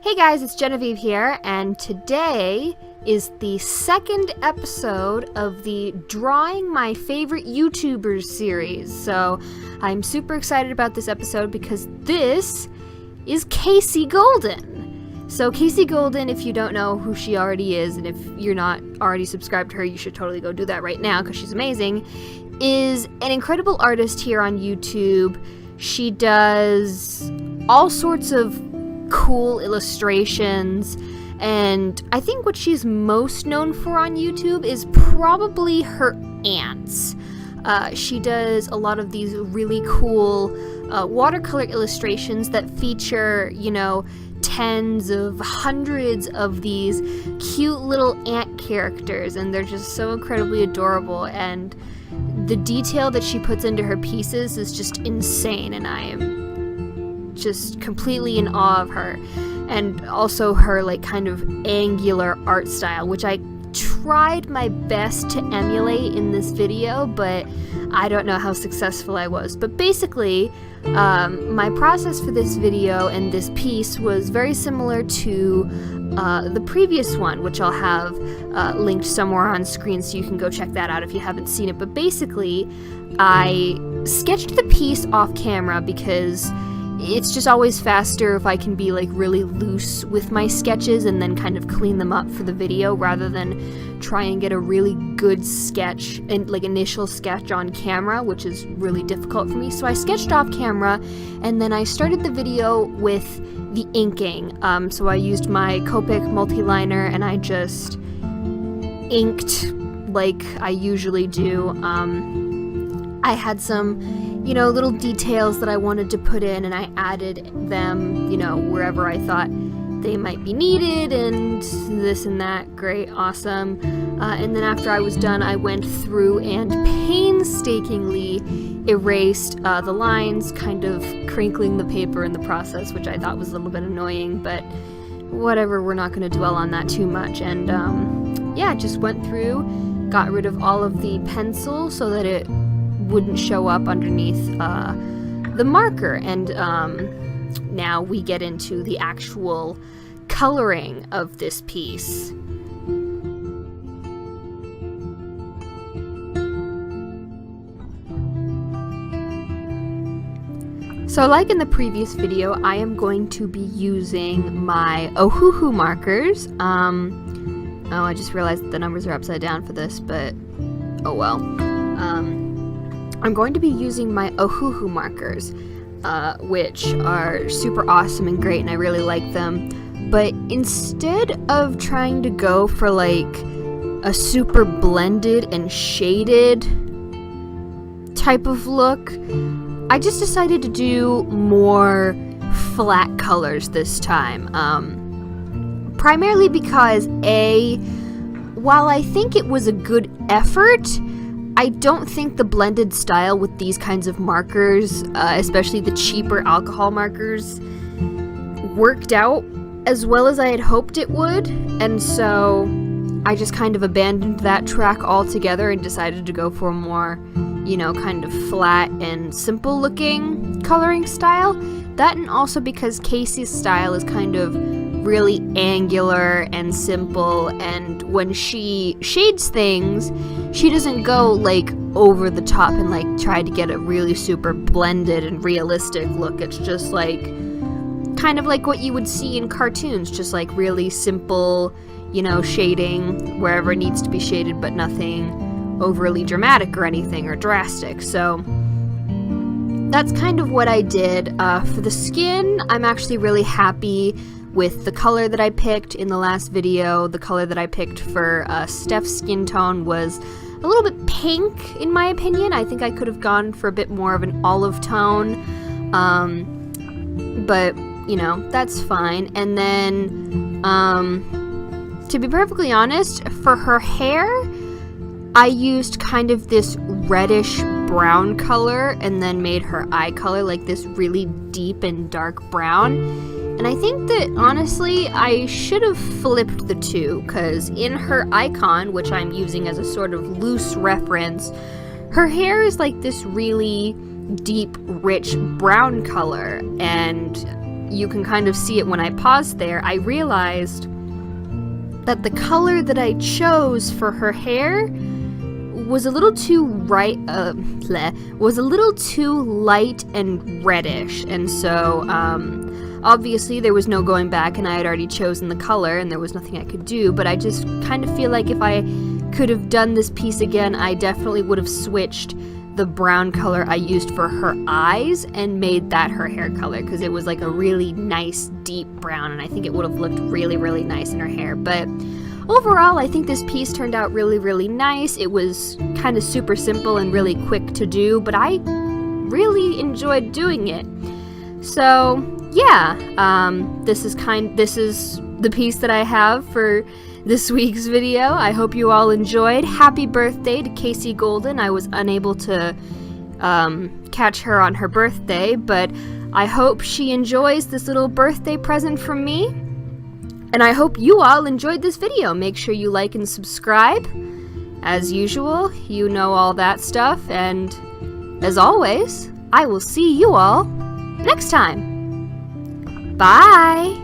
Hey guys, it's Genevieve here, and today is the second episode of the Drawing My Favorite YouTubers series. So I'm super excited about this episode because this is Kasey Golden. So Kasey Golden, if you don't know who she already is, and if you're not already subscribed to her, you should totally go do that right now because she's amazing, is an incredible artist here on YouTube. She does all sorts of cool illustrations, and I think what she's most known for on YouTube is probably her ants. She does a lot of these really cool watercolor illustrations that feature, tens of hundreds of these cute little ant characters, and they're just so incredibly adorable, and the detail that she puts into her pieces is just insane, and I am just completely in awe of her. And also her kind of angular art style, which I tried my best to emulate in this video, but I don't know how successful I was. But basically, my process for this video and this piece was very similar to the previous one, which I'll have linked somewhere on screen so you can go check that out if you haven't seen it. But basically, I sketched the piece off camera because it's just always faster if I can be really loose with my sketches and then kind of clean them up for the video rather than try and get a really good sketch and initial sketch on camera, which is really difficult for me. So I sketched off camera and then I started the video with the inking. So I used my Copic multi-liner and I just inked like I usually do. I had some little details that I wanted to put in, and I added them, wherever I thought they might be needed, and this and that. Great, awesome. And then after I was done, I went through and painstakingly erased the lines, kind of crinkling the paper in the process, which I thought was a little bit annoying, but whatever, we're not going to dwell on that too much. And just went through, got rid of all of the pencil so that it wouldn't show up underneath the marker, and now we get into the actual coloring of this piece. So like in the previous video, I am going to be using my Ohuhu markers. I just realized that the numbers are upside down for this, but oh well. I'm going to be using my Ohuhu markers, which are super awesome and great, and I really like them. But instead of trying to go for a super blended and shaded type of look, I just decided to do more flat colors this time. Primarily because while I think it was a good effort, I don't think the blended style with these kinds of markers, especially the cheaper alcohol markers, worked out as well as I had hoped it would, and so I just kind of abandoned that track altogether and decided to go for a more, kind of flat and simple looking coloring style. That, and also because Kasey's style is kind of really angular and simple, and when she shades things, she doesn't go over the top and try to get a really super blended and realistic look. It's just kind of like what you would see in cartoons, just really simple, shading wherever it needs to be shaded, but nothing overly dramatic or anything or drastic. So that's kind of what I did. For the skin, I'm actually really happy with the color that I picked in the last video. The color that I picked for Steph's skin tone was a little bit pink, in my opinion. I think I could have gone for a bit more of an olive tone, but, that's fine. And then, to be perfectly honest, for her hair, I used kind of this reddish brown color and then made her eye color this really deep and dark brown. And I think that, honestly, I should have flipped the two, because in her icon, which I'm using as a sort of loose reference, her hair is this really deep, rich brown color, and you can kind of see it when I paused there, I realized that the color that I chose for her hair was a little too light and reddish, and so obviously there was no going back, and I had already chosen the color and there was nothing I could do, but I just kind of feel like if I could have done this piece again, I definitely would have switched the brown color I used for her eyes and made that her hair color, because it was like a really nice deep brown, and I think it would have looked really, really nice in her hair. But overall, I think this piece turned out really, really nice. It was kind of super simple and really quick to do, but I really enjoyed doing it. So yeah, this is the piece that I have for this week's video. I hope you all enjoyed. Happy birthday to Kasey Golden. I was unable to catch her on her birthday, but I hope she enjoys this little birthday present from me. And I hope you all enjoyed this video. Make sure you like and subscribe. As usual, you know all that stuff. And as always, I will see you all next time. Bye!